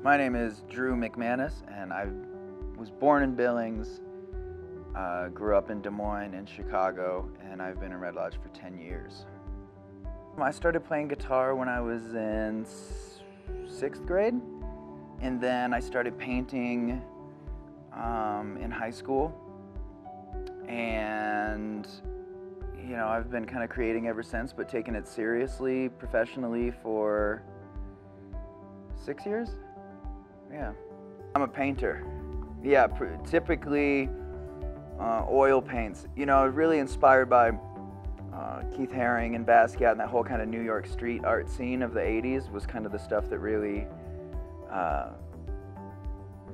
My name is Drew Mcmanus, and I was born in Billings, grew up in Des Moines and Chicago, and I've been in Red Lodge for 10 years. I started playing guitar when I was in 6th grade, and then I started painting in high school, and you know, I've been kind of creating ever since, but taking it seriously, professionally for 6 years? Yeah. I'm a painter. Yeah, typically oil paints. You know, really inspired by Keith Haring and Basquiat and that whole kind of New York street art scene of the 80s was kind of the stuff that really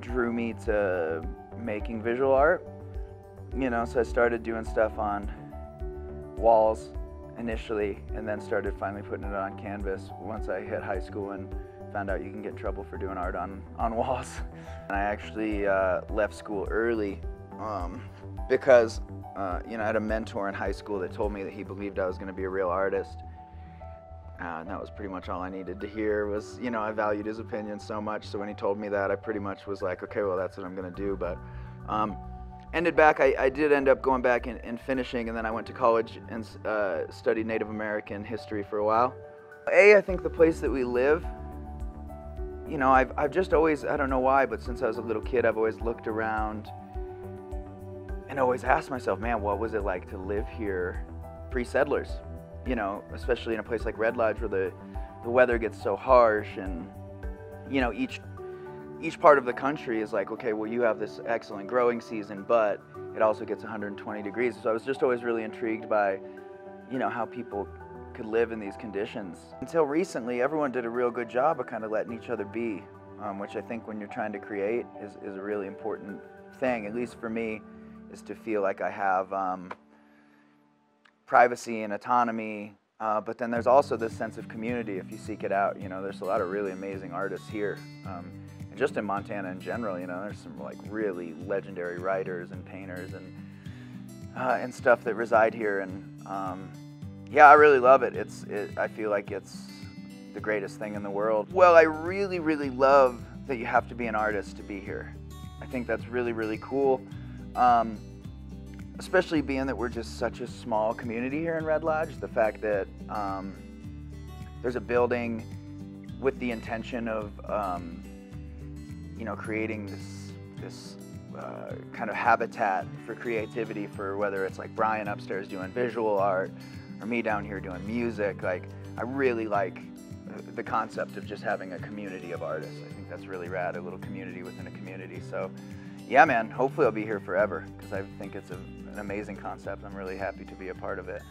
drew me to making visual art. You know, so I started doing stuff on walls initially, and then started finally putting it on canvas once I hit high school and found out you can get in trouble for doing art on walls. And I actually left school early because you know, I had a mentor in high school that told me that he believed I was going to be a real artist. And that was pretty much all I needed to hear was, you know, I valued his opinion so much, so when he told me that, I pretty much was like, okay, well, that's what I'm going to do. But I did end up going back and finishing, and then I went to college and studied Native American history for a while. I think the place that we live, you know, I've just always, I don't know why, but since I was a little kid, I've always looked around and always asked myself, man, what was it like to live here pre-settlers? You know, especially in a place like Red Lodge where the weather gets so harsh, and, you know, each part of the country is like, okay, well, you have this excellent growing season, but it also gets 120 degrees. So I was just always really intrigued by, you know, how people could live in these conditions. Until recently, everyone did a real good job of kind of letting each other be, which I think when you're trying to create is a really important thing, at least for me, is to feel like I have privacy and autonomy, but then there's also this sense of community if you seek it out. You know, there's a lot of really amazing artists here. And just in Montana in general, you know, there's some like really legendary writers and painters and stuff that reside here, and yeah, I really love it. I feel like it's the greatest thing in the world. Well, I really, really love that you have to be an artist to be here. I think that's really, really cool. Especially being that we're just such a small community here in Red Lodge. The fact that there's a building with the intention of you know, creating this kind of habitat for creativity, for whether it's like Brian upstairs doing visual art or me down here doing music. Like, I really like the concept of just having a community of artists. I think that's really rad, a little community within a community. So yeah, man, hopefully I'll be here forever because I think it's an amazing concept. I'm really happy to be a part of it.